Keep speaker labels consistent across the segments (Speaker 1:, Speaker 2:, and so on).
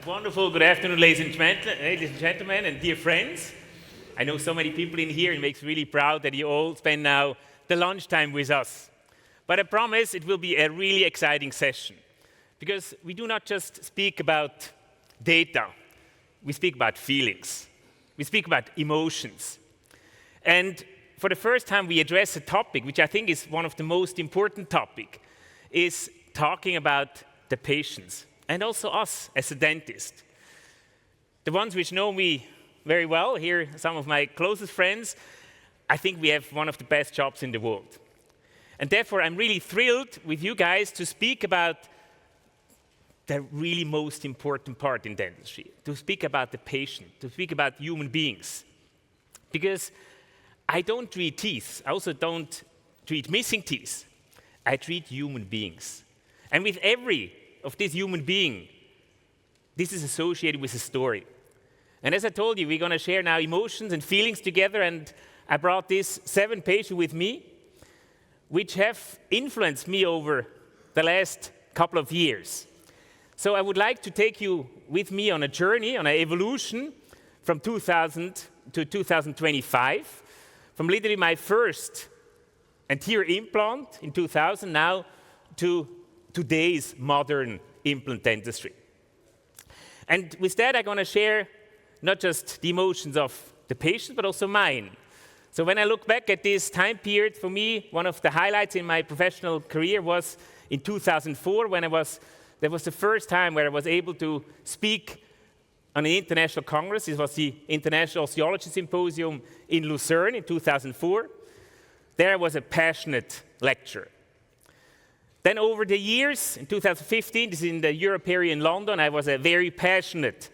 Speaker 1: Wonderful. Good afternoon, ladies and gentlemen, and dear friends. I know so many people in here, and it makes me really proud that you all spend now the lunchtime with us. But I promise it will be a really exciting session, because we do not just speak about data. We speak about feelings. We speak about emotions. And for the first time, we address a topic, which I think is one of the most important topics, is talking about the patients. And also us as a dentist. The ones which know me very well, here some of my closest friends, I think we have one of the best jobs in the world. And therefore, I'm really thrilled with you guys to speak about the really most important part in dentistry, to speak about the patient, to speak about human beings. Because I don't treat teeth, I also don't treat missing teeth. I treat human beings. And with every of this human being, this is associated with a story. And as I told you, we're going to share now emotions and feelings together, and I brought these 7 patients with me, which have influenced me over the last couple of years. So I would like to take you with me on a journey, on an evolution from 2000 to 2025, from literally my first anterior implant in 2000 now to today's modern implant dentistry. And with that, I'm going to share not just the emotions of the patient, but also mine. So when I look back at this time period, for me, one of the highlights in my professional career was in 2004, when that was the first time where I was able to speak on an international congress. It was the International Osteology Symposium in Lucerne in 2004. There I was a passionate lecturer. Then over the years, in 2015, this is in the EuroPerio in London, I was a very passionate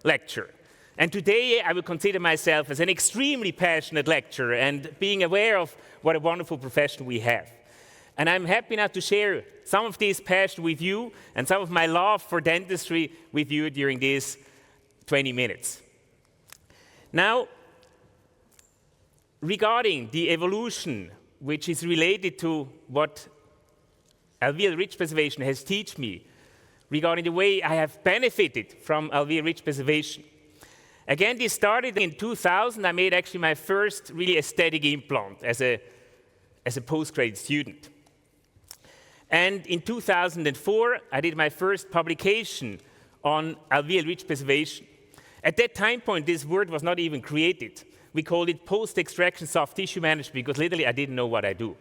Speaker 1: lecturer. And today, I would consider myself as an extremely passionate lecturer and being aware of what a wonderful profession we have. And I'm happy now to share some of this passion with you and some of my love for dentistry with you during these 20 minutes. Now, regarding the evolution, which is related to what alveolar ridge preservation has taught me regarding the way I have benefited from alveolar ridge preservation. Again, this started in 2000. I made actually my first really aesthetic implant as a postgraduate student. And in 2004, I did my first publication on alveolar ridge preservation. At that time point, this word was not even created. We called it post-extraction soft tissue management because literally I didn't know what I do.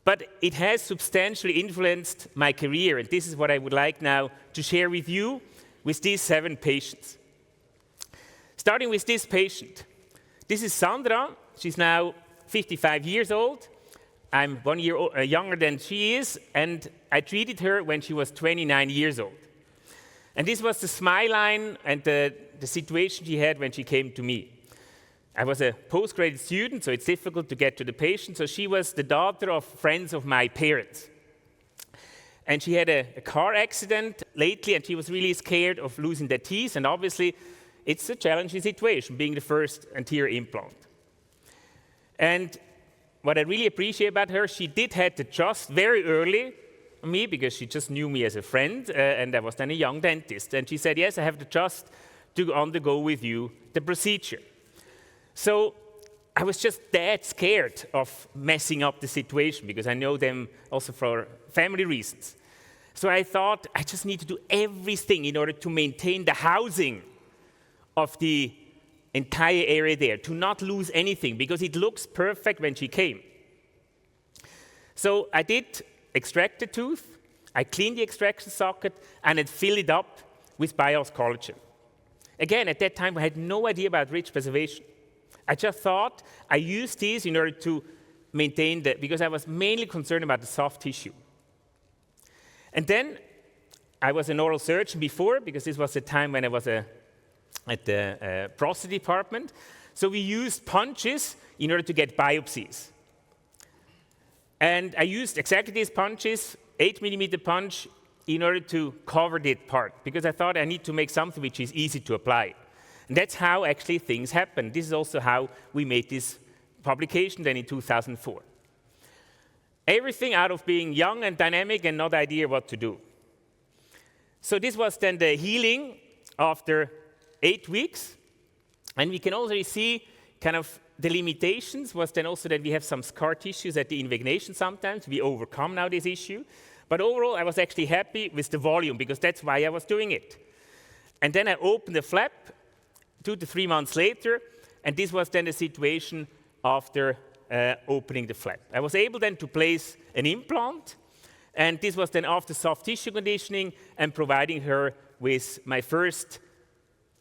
Speaker 1: But it has substantially influenced my career, and this is what I would like now to share with you with these 7 patients. Starting with this patient. This is Sandra. She's now 55 years old. I'm 1 year younger than she is, and I treated her when she was 29 years old. And this was the smile line and the situation she had when she came to me. I was a postgraduate student, so it's difficult to get to the patient. So she was the daughter of friends of my parents. And she had a car accident lately, and she was really scared of losing the teeth. And obviously, it's a challenging situation, being the first anterior implant. And what I really appreciate about her, she did have to trust very early on me, because she just knew me as a friend, and I was then a young dentist. And she said, yes, I have the trust to undergo with you the procedure. So I was just that scared of messing up the situation because I know them also for family reasons. So I thought I just need to do everything in order to maintain the housing of the entire area there, to not lose anything because it looks perfect when she came. So I did extract the tooth, I cleaned the extraction socket, and I filled it up with Bios collagen. Again, at that time I had no idea about ridge preservation. I just thought I used these in order to maintain because I was mainly concerned about the soft tissue. And then I was an oral surgeon before, because this was the time when I was at the prostate department. So we used punches in order to get biopsies. And I used exactly these punches, 8mm punch, in order to cover that part, because I thought I need to make something which is easy to apply. And that's how actually things happen. This is also how we made this publication then in 2004. Everything out of being young and dynamic and not idea what to do. So this was then the healing after 8 weeks. And we can already see kind of the limitations was then also that we have some scar tissues at the invagination sometimes. We overcome now this issue. But overall, I was actually happy with the volume because that's why I was doing it. And then I opened the flap 2 to 3 months later, and this was then the situation after opening the flap. I was able then to place an implant, and this was then after soft tissue conditioning and providing her with my first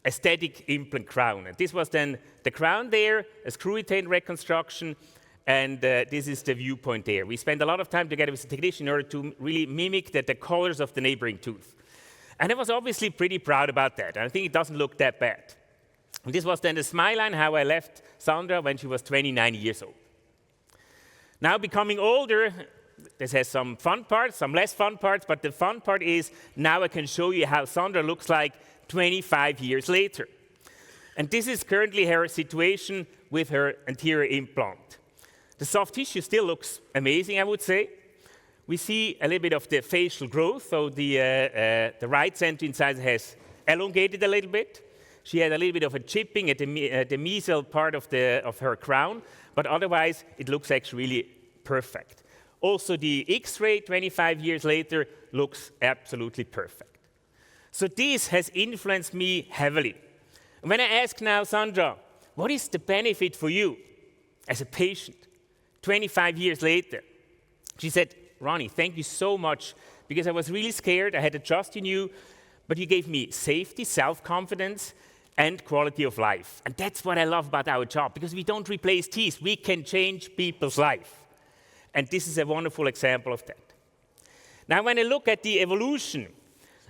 Speaker 1: aesthetic implant crown. And this was then the crown there, a screw-retained reconstruction, and this is the viewpoint there. We spent a lot of time together with the technician in order to really mimic the colors of the neighboring tooth. And I was obviously pretty proud about that. And I think it doesn't look that bad. And this was then the smile line, how I left Sandra when she was 29 years old. Now becoming older, this has some fun parts, some less fun parts, but the fun part is now I can show you how Sandra looks like 25 years later. And this is currently her situation with her anterior implant. The soft tissue still looks amazing, I would say. We see a little bit of the facial growth, so the right center incisor has elongated a little bit. She had a little bit of a chipping at the mesial part of her crown, but otherwise it looks actually really perfect. Also, the X-ray 25 years later looks absolutely perfect. So this has influenced me heavily. When I ask now Sandra, what is the benefit for you as a patient 25 years later? She said, Ronnie, thank you so much, because I was really scared. I had to trust in you, but you gave me safety, self-confidence, and quality of life. And that's what I love about our job, because we don't replace teeth. We can change people's life. And this is a wonderful example of that. Now, when I look at the evolution,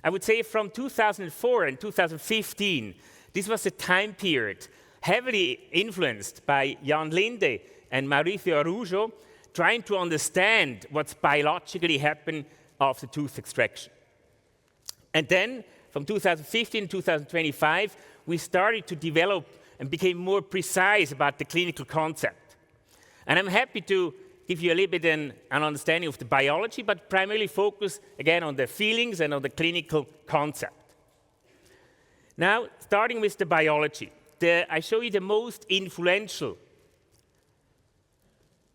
Speaker 1: I would say from 2004 and 2015, this was a time period heavily influenced by Jan Linde and Mauricio Araujo, trying to understand what's biologically happened after tooth extraction. And then, from 2015 to 2025, we started to develop and became more precise about the clinical concept. And I'm happy to give you a little bit an understanding of the biology, but primarily focus, again, on the feelings and on the clinical concept. Now, starting with the biology, I show you the most influential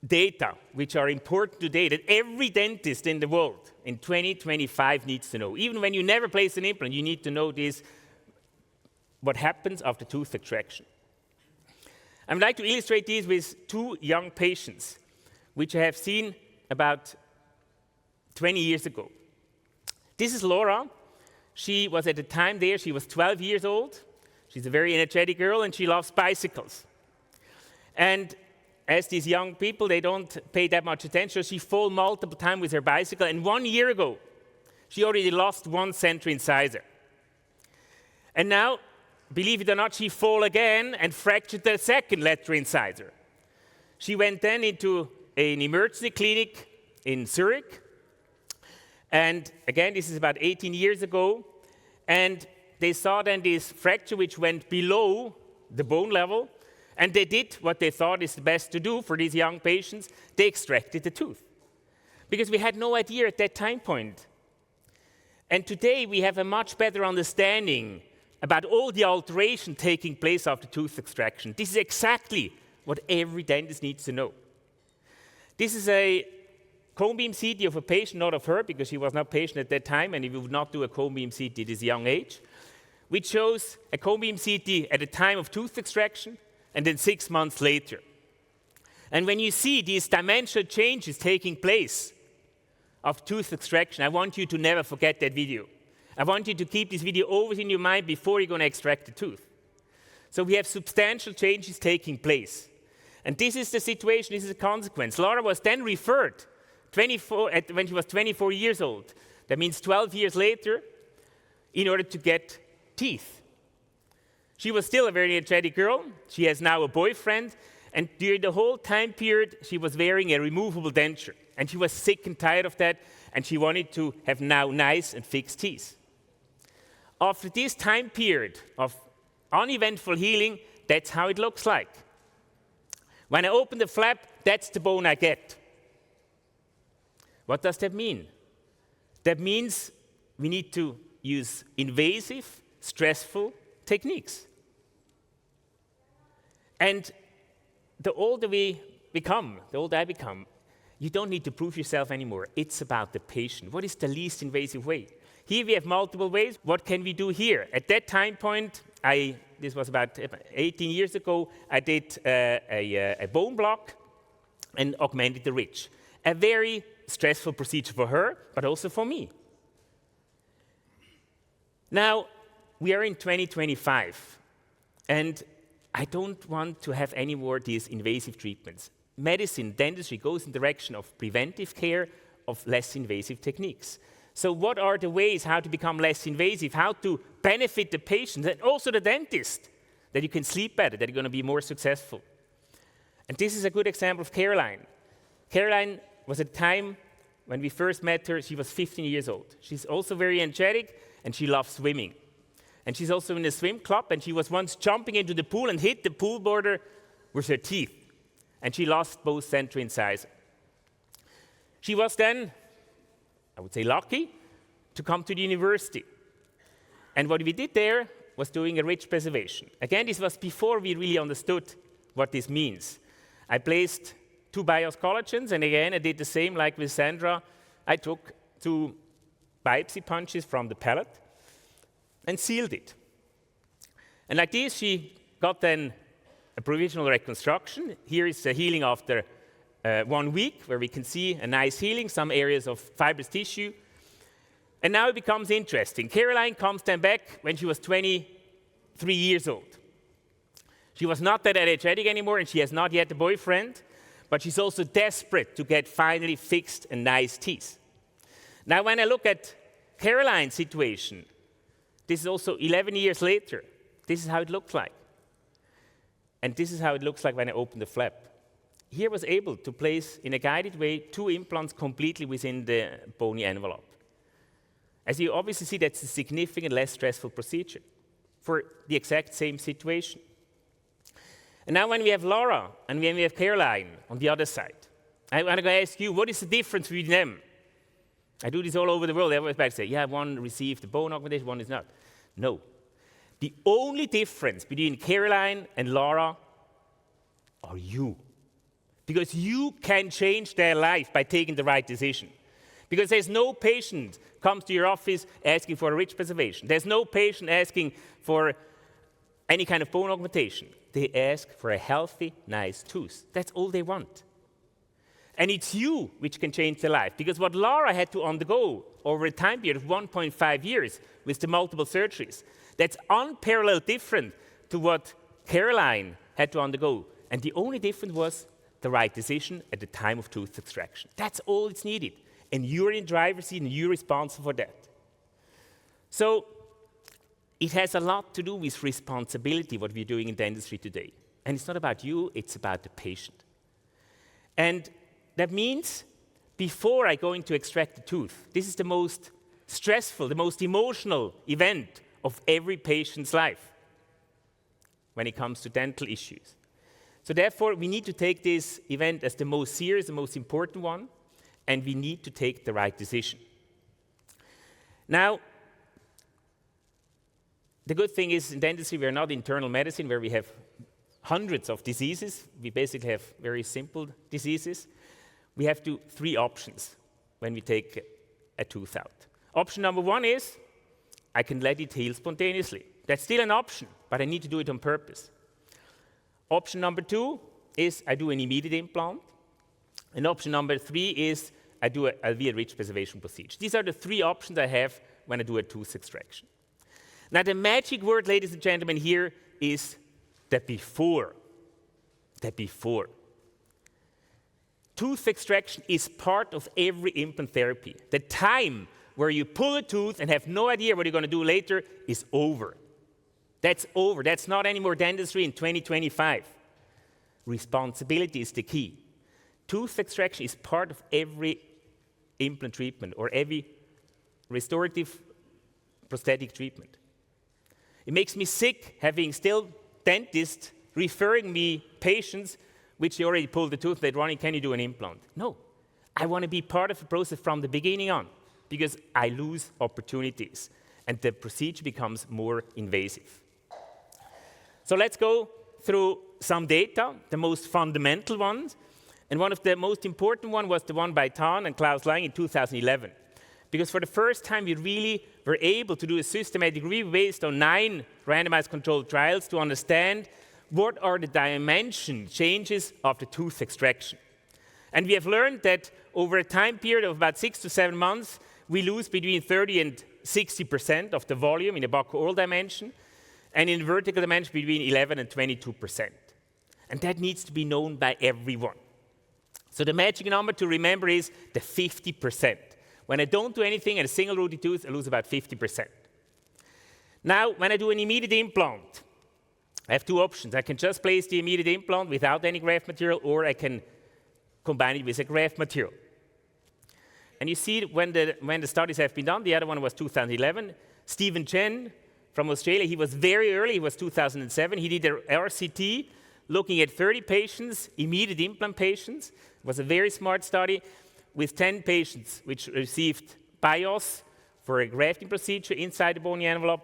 Speaker 1: data, which are important today, that every dentist in the world in 2025 needs to know. Even when you never place an implant, you need to know this, what happens after tooth extraction. I would like to illustrate this with 2 young patients, which I have seen about 20 years ago. This is Laura. She was at the time there, she was 12 years old. She's a very energetic girl, and she loves bicycles. And as these young people, they don't pay that much attention. She fell multiple times with her bicycle, and 1 year ago, she already lost 1 central incisor. And now, believe it or not, she fell again and fractured the 2nd lateral incisor. She went then into an emergency clinic in Zurich. And again, this is about 18 years ago. And they saw then this fracture which went below the bone level. And they did what they thought is the best to do for these young patients. They extracted the tooth. Because we had no idea at that time point. And today we have a much better understanding about all the alteration taking place after tooth extraction. This is exactly what every dentist needs to know. This is a cone beam CT of a patient, not of her, because she was not patient at that time, and we would not do a cone beam CT at this young age, which shows a cone beam CT at the time of tooth extraction, and then 6 months later. And when you see these dimensional changes taking place of tooth extraction, I want you to never forget that video. I want you to keep this video always in your mind before you're going to extract the tooth. So we have substantial changes taking place. And this is the situation, this is a consequence. Laura was then referred when she was 24 years old. That means 12 years later, in order to get teeth. She was still a very energetic girl. She has now a boyfriend. And during the whole time period, she was wearing a removable denture. And she was sick and tired of that. And she wanted to have now nice and fixed teeth. After this time period of uneventful healing, that's how it looks like. When I open the flap, that's the bone I get. What does that mean? That means we need to use invasive, stressful techniques. And the older we become, the older I become, you don't need to prove yourself anymore. It's about the patient. What is the least invasive way? Here we have multiple ways. What can we do here? At that time point, this was about 18 years ago, I did a bone block and augmented the ridge. A very stressful procedure for her, but also for me. Now, we are in 2025, and I don't want to have any more these invasive treatments. Medicine, dentistry goes in the direction of preventive care, of less invasive techniques. So what are the ways how to become less invasive, how to benefit the patient and also the dentist, that you can sleep better, that you're going to be more successful? And this is a good example of Caroline. Caroline was at a time when we first met her, she was 15 years old. She's also very energetic, and she loves swimming. And she's also in a swim club, and she was once jumping into the pool and hit the pool border with her teeth. And she lost both center incisor. She was then, I would say, lucky to come to the university. And what we did there was doing a ridge preservation. Again, this was before we really understood what this means. I placed 2 bios collagens, and again, I did the same like with Sandra. I took 2 biopsy punches from the palate and sealed it. And like this, she got then a provisional reconstruction. Here is the healing after 1 week, where we can see a nice healing, some areas of fibrous tissue. And now it becomes interesting. Caroline comes then back when she was 23 years old. She was not that energetic anymore, and she has not yet a boyfriend, but she's also desperate to get finally fixed and nice teeth. Now, when I look at Caroline's situation, this is also 11 years later. This is how it looks like. And this is how it looks like when I open the flap. Here I was able to place, in a guided way, 2 implants completely within the bony envelope. As you obviously see, that's a significantly less stressful procedure for the exact same situation. And now when we have Laura and when we have Caroline on the other side, I'm going to ask you, what is the difference between them? I do this all over the world. Everybody say, yeah, one received the bone augmentation, one is not. No. The only difference between Caroline and Laura are you. Because you can change their life by taking the right decision. Because there's no patient comes to your office asking for a ridge preservation. There's no patient asking for any kind of bone augmentation. They ask for a healthy, nice tooth. That's all they want. And it's you which can change their life. Because what Laura had to undergo over a time period of 1.5 years with the multiple surgeries, that's unparalleled different to what Caroline had to undergo. And the only difference was the right decision at the time of tooth extraction. That's all it's needed. And you're in driver's seat, and you're responsible for that. So it has a lot to do with responsibility, what we're doing in dentistry today. And it's not about you, it's about the patient. And that means before I go in to extract the tooth, this is the most stressful, the most emotional event of every patient's life when it comes to dental issues. So therefore, we need to take this event as the most serious, the most important one, and we need to take the right decision. Now, the good thing is in dentistry, we are not internal medicine where we have hundreds of diseases. We basically have very simple diseases. We have 3 options when we take a tooth out. Option number 1 is I can let it heal spontaneously. That's still an option, but I need to do it on purpose. Option number 2 is I do an immediate implant. And option number 3 is I do a ridge preservation procedure. These are the 3 options I have when I do a tooth extraction. Now, the magic word, ladies and gentlemen, here is the before. The before. Tooth extraction is part of every implant therapy. The time where you pull a tooth and have no idea what you're going to do later is over. That's over. That's not anymore dentistry in 2025. Responsibility is the key. Tooth extraction is part of every implant treatment or every restorative prosthetic treatment. It makes me sick having still dentists referring me patients which they already pulled the tooth, they're running, can you do an implant? No. I want to be part of the process from the beginning on because I lose opportunities. and the procedure becomes more invasive. So let's go through some data, the most fundamental ones. And one of the most important ones was the one by Tan and Klaus Lang in 2011. Because for the first time, we really were able to do a systematic review based on 9 randomized controlled trials to understand what are the dimension changes of the tooth extraction. And we have learned that over a time period of about 6 to 7 months, we lose between 30 and 60% of the volume in the buccal-oral dimension, and in the vertical dimension between 11 and 22%. And that needs to be known by everyone. So the magic number to remember is the 50%. When I don't do anything and a single rooted tooth, I lose about 50%. Now, when I do an immediate implant, I have 2 options. I can just place the immediate implant without any graft material, or I can combine it with a graft material. And you see when the studies have been done, the other one was 2011. Stephen Chen from Australia, he was very early, he was 2007. He did a RCT looking at 30 patients, immediate implant patients. It was a very smart study with 10 patients which received BIOS for a grafting procedure inside the bony envelope,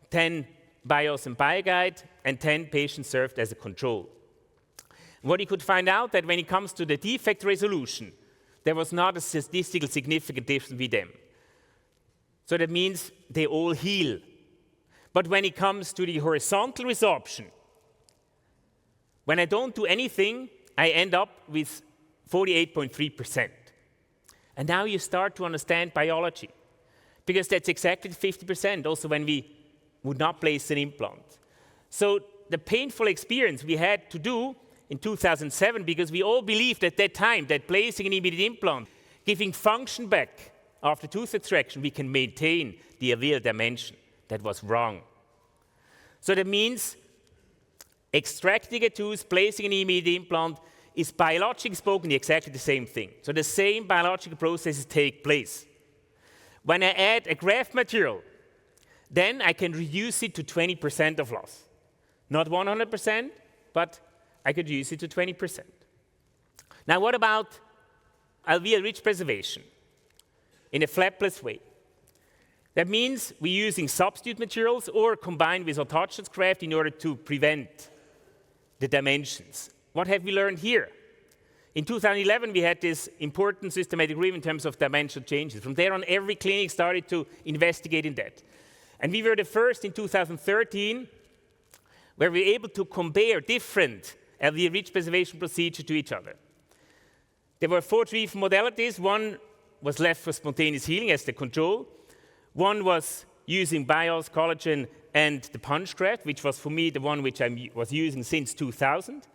Speaker 1: 10 BIOS and BioGuide, and 10 patients served as a control. What he could find out that when it comes to the defect resolution, there was not a statistically significant difference with them. So that means they all heal. But when it comes to the horizontal resorption, when I don't do anything, I end up with 48.3%. And now you start to understand biology, because that's exactly 50% also when we would not place an implant. So the painful experience we had to do in 2007, because we all believed at that time that placing an immediate implant, giving function back after tooth extraction, we can maintain the alveolar dimension. That was wrong. So that means extracting a tooth, placing an immediate implant is biologically spoken exactly the same thing. So the same biological processes take place. When I add a graft material, then I can reduce it to 20% of loss. Not 100%, but I could reduce it to 20%. Now what about alveolar ridge preservation in a flapless way? That means we're using substitute materials or combined with autogenous graft in order to prevent the dimensions. What have we learned here? In 2011, we had this important systematic review in terms of dimensional changes. From there on, every clinic started to investigate in that. And we were the first in 2013 where we were able to compare different alveolar ridge preservation procedures to each other. There were 4 treatment modalities. One was left for spontaneous healing as the control. One was using BIOS, collagen, and the punch graft, which was for me the one which I was using since 2000.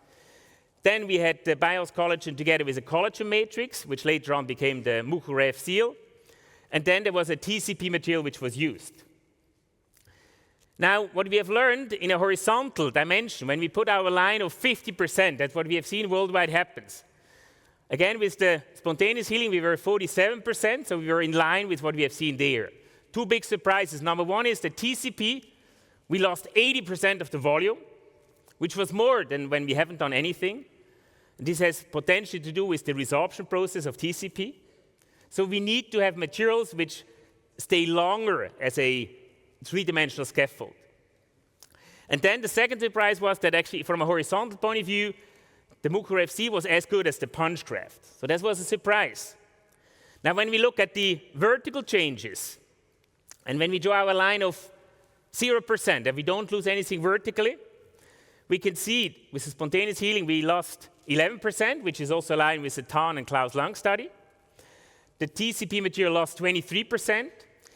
Speaker 1: Then we had the BIOS collagen together with a collagen matrix, which later on became the Mucuref seal. And then there was a TCP material which was used. Now, what we have learned in a horizontal dimension, when we put our line of 50%, that's what we have seen worldwide happens. Again, with the spontaneous healing, we were 47%, so we were in line with what we have seen there. 2 big surprises. Number one is the TCP. We lost 80% of the volume, which was more than when we haven't done anything. This has potentially to do with the resorption process of TCP. So we need to have materials which stay longer as a 3-dimensional scaffold. And then the second surprise was that actually from a horizontal point of view, the Mucuref C was as good as the punch graft. So that was a surprise. Now when we look at the vertical changes, and when we draw our line of 0%, that we don't lose anything vertically, we can see with the spontaneous healing we lost 11%, which is also aligned with the Tan and Klaus Lang study. The TCP material lost 23%.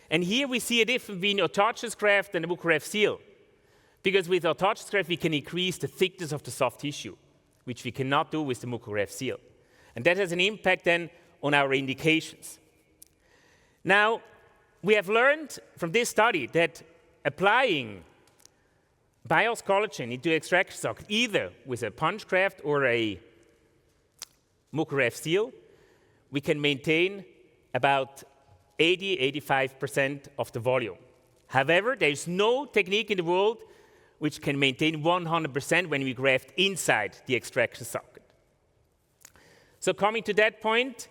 Speaker 1: And here we see a difference between autogenous graft and the Mucuref seal. Because with autogenous graft, we can increase the thickness of the soft tissue, which we cannot do with the Mucuref seal. And that has an impact then on our indications. Now, we have learned from this study that applying BIOS collagen into extraction socket, either with a punch graft or a Mucuref seal, we can maintain about 80–85% of the volume. However, there is no technique in the world which can maintain 100% when we graft inside the extraction socket. So coming to that point,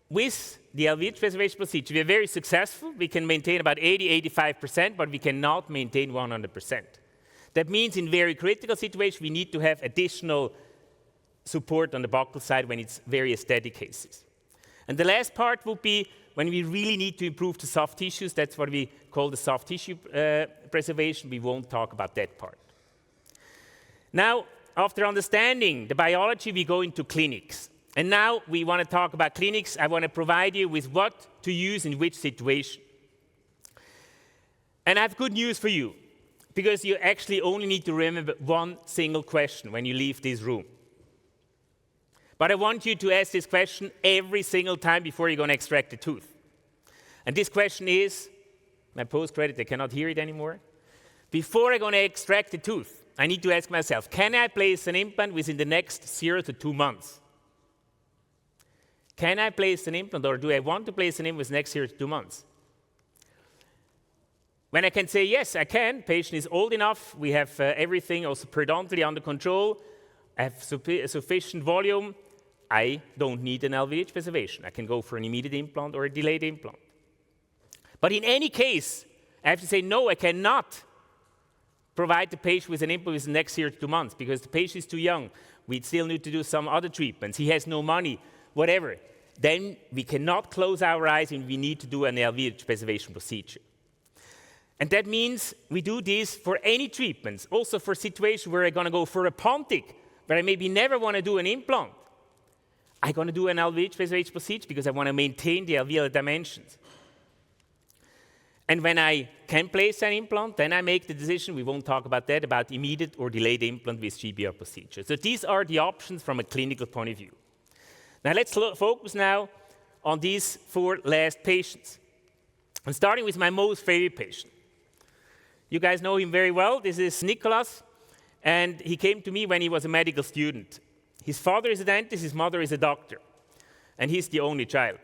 Speaker 1: with the LVH preservation procedure, we are very successful. We can maintain about 80–85%, but we cannot maintain 100%. That means in very critical situations, we need to have additional support on the buccal side when it's very aesthetic cases. And the last part would be when we really need to improve the soft tissues. That's what we call the soft tissue preservation. We won't talk about that part. Now, after understanding the biology, we go into clinics. And now we want to talk about clinics. I want to provide you with what to use in which situation. And I have good news for you, because you actually only need to remember one single question when you leave this room. But I want you to ask this question every single time before you're going to extract the tooth. And this question is, my post-credit, I cannot hear it anymore. Before I'm going to extract the tooth, I need to ask myself, can I place an implant within the next 0 to 2 months? Can I place an implant, or do I want to place an implant within the next 0 to 2 months? When I can say, yes, I can, patient is old enough, we have everything also predominantly under control, I have sufficient volume, I don't need an LVH preservation. I can go for an immediate implant or a delayed implant. But in any case, I have to say, no, I cannot provide the patient with an implant within the next 0 to 2 months, because the patient is too young. We still need to do some other treatments. He has no money, whatever. Then we cannot close our eyes and we need to do an LVH preservation procedure. And that means we do this for any treatments, also for situations where I'm going to go for a pontic, where I maybe never want to do an implant. I'm going to do an LVH preservation procedure because I want to maintain the alveolar dimensions. And when I can place an implant, then I make the decision, we won't talk about that, about immediate or delayed implant with GBR procedure. So these are the options from a clinical point of view. Now let's focus now on these 4 last patients. I'm starting with my most favorite patient. You guys know him very well. This is Nicholas, and he came to me when he was a medical student. His father is a dentist, his mother is a doctor, and he's the only child.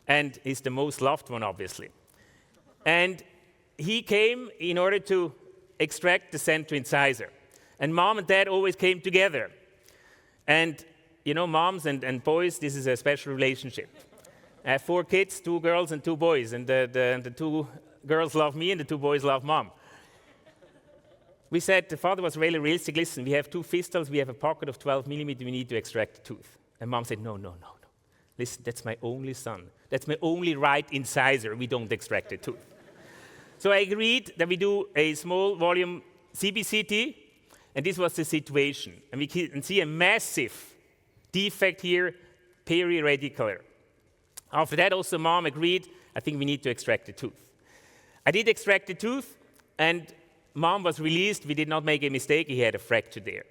Speaker 1: And he's the most loved one, obviously. And he came in order to extract the central incisor. And mom and dad always came together. And you know, moms and boys, this is a special relationship. I have 4 kids, 2 girls and 2 boys, and the 2 girls love me and the 2 boys love mom. We said, the father was really realistic, listen, we have 2 fistulas, we have a pocket of 12 millimeters, we need to extract the tooth. And mom said, no. Listen, that's my only son. That's my only right incisor, we don't extract the tooth. So I agreed that we do a small volume CBCT, and this was the situation. And we can see a massive defect here, periradicular. After that, also mom agreed, I think we need to extract the tooth. I did extract the tooth, and mom was released. We did not make a mistake. He had a fracture there.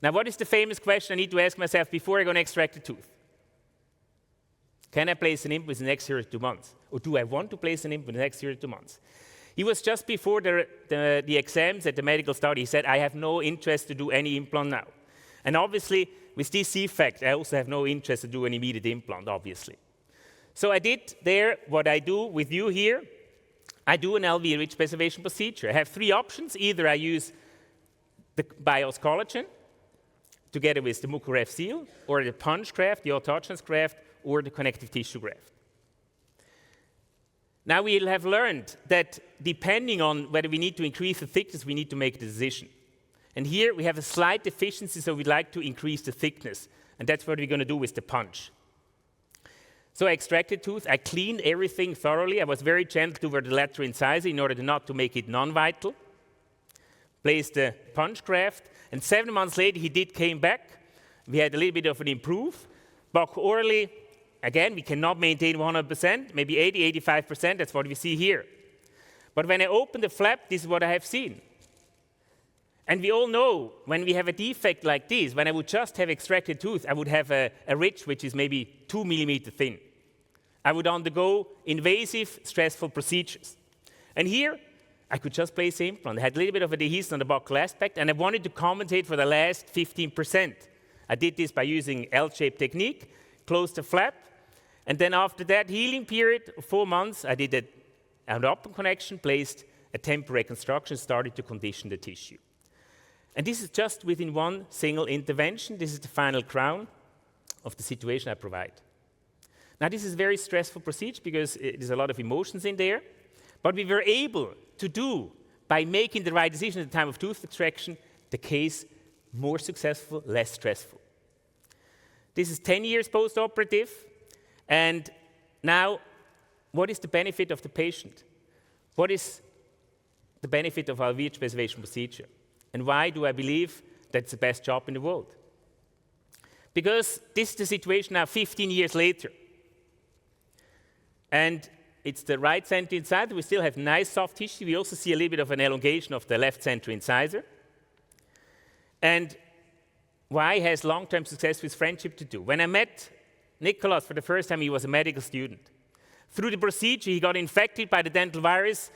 Speaker 1: Now, what is the famous question I need to ask myself before I'm going to extract the tooth? Can I place an implant within the next 0 to 2 months? Or do I want to place an implant in the next 0 to 2 months? He was just before the exams at the medical study. He said, I have no interest to do any implant now. And obviously, with this defect, I also have no interest to do an immediate implant, obviously. So I did there what I do with you here. I do an LV-rich preservation procedure. I have 3 options. Either I use the BIOS collagen together with the mucoref seal, or the punch graft, the autogenous graft, or the connective tissue graft. Now we'll have learned that depending on whether we need to increase the thickness, we need to make a decision. And here we have a slight deficiency, so we'd like to increase the thickness. And that's what we're going to do with the punch. So I extracted tooth, I cleaned everything thoroughly. I was very gentle toward the lateral incisor in order not to make it non-vital. Placed the punch graft, and 7 months later he came back. We had a little bit of an improve. But orally, again, we cannot maintain 100%, maybe 80–85%, that's what we see here. But when I open the flap, this is what I have seen. And we all know when we have a defect like this, when I would just have extracted tooth, I would have a ridge which is maybe 2 millimeters thin. I would undergo invasive, stressful procedures. And here, I could just place the implant. I had a little bit of adhesion on the buccal aspect, and I wanted to compensate for the last 15%. I did this by using L-shaped technique, closed the flap, and then after that healing period of 4 months, I did an open connection, placed a temporary reconstruction, started to condition the tissue. And this is just within one single intervention. This is the final crown of the situation I provide. Now, this is a very stressful procedure because there's a lot of emotions in there. But we were able to do, by making the right decision at the time of tooth extraction, the case more successful, less stressful. This is 10 years post-operative. And now, what is the benefit of the patient? What is the benefit of our alveolar preservation procedure? And why do I believe that's the best job in the world? Because this is the situation now 15 years later. And it's the right center incisor. We still have nice soft tissue. We also see a little bit of an elongation of the left center incisor. And why has long-term success with friendship to do? When I met Nicholas for the first time, he was a medical student. Through the procedure, he got infected by the dental virus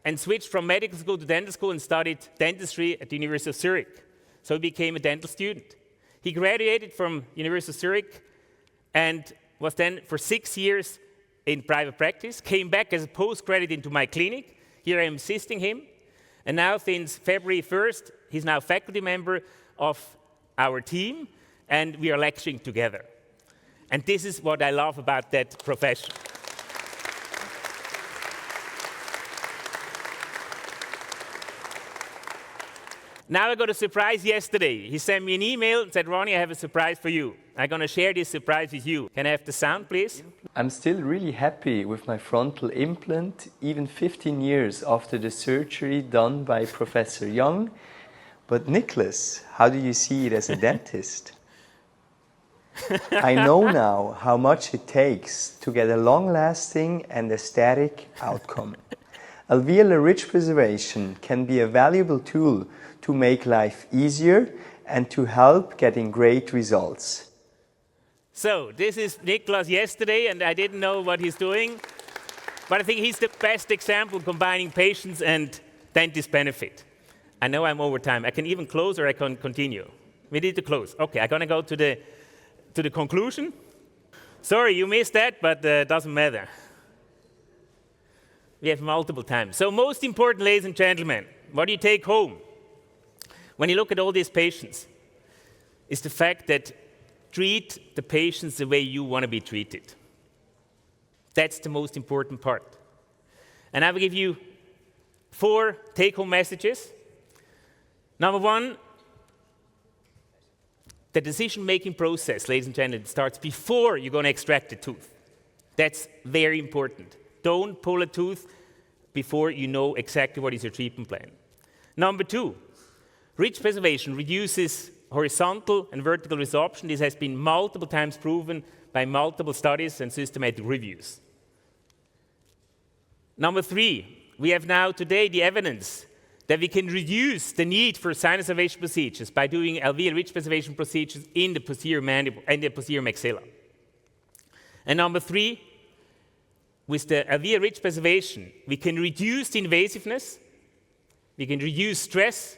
Speaker 1: and switched from medical school to dental school and studied dentistry at the University of Zurich. So he became a dental student. He graduated from University of Zurich and was then for 6 years in private practice, came back as a postgraduate into my clinic. Here I am assisting him. And now since February 1st, he's now a faculty member of our team, and we are lecturing together. And this is what I love about that profession. Now I got a surprise yesterday. He sent me an email and said, Ronnie, I have a surprise for you. I'm going to share this surprise with you. Can I have the sound, please?
Speaker 2: I'm still really happy with my frontal implant, even 15 years after the surgery done by Professor Jung. But Nicholas, how do you see it as a dentist? I know now how much it takes to get a long-lasting and aesthetic outcome. Alveolar ridge preservation can be a valuable tool to make life easier and to help getting great results.
Speaker 1: So, this is Nicholas yesterday, and I didn't know what he's doing, but I think he's the best example combining patients and dentist benefit. I know I'm over time. I can even close or I can continue. We need to close. Okay, I'm going to go to the conclusion. Sorry, you missed that, but doesn't matter. We have multiple times. So most important, ladies and gentlemen, what do you take home when you look at all these patients is the fact that treat the patients the way you want to be treated. That's the most important part. And I will give you 4 take-home messages. Number 1, the decision-making process, ladies and gentlemen, starts before you're going to extract the tooth. That's very important. Don't pull a tooth before you know exactly what is your treatment plan. Number 2, ridge preservation reduces horizontal and vertical resorption. This has been multiple times proven by multiple studies and systematic reviews. Number 3, we have now today the evidence that we can reduce the need for sinus salvation procedures by doing alveolar ridge preservation procedures in the posterior mandible and the posterior maxilla. And number 3, with the alveolar ridge preservation, we can reduce the invasiveness, we can reduce stress,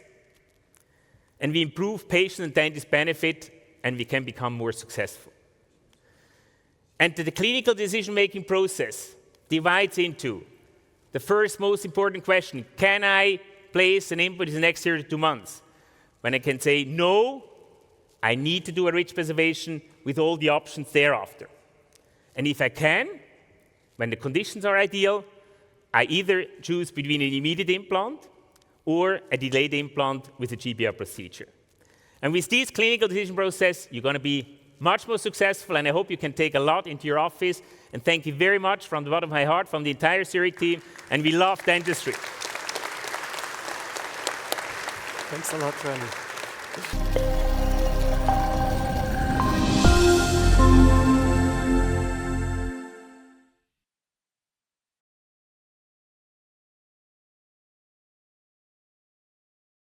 Speaker 1: and we improve patient and dentist benefit, and we can become more successful. And the clinical decision-making process divides into the first most important question: can I place an implant in the next 32 months? When I can say, no, I need to do a ridge preservation with all the options thereafter. And if I can, when the conditions are ideal, I either choose between an immediate implant or a delayed implant with a GBR procedure. And with this clinical decision process, you're going to be much more successful, and I hope you can take a lot into your office. And thank you very much from the bottom of my heart, from the entire Zurich team, and we love dentistry.
Speaker 3: Thanks a lot, Ronnie.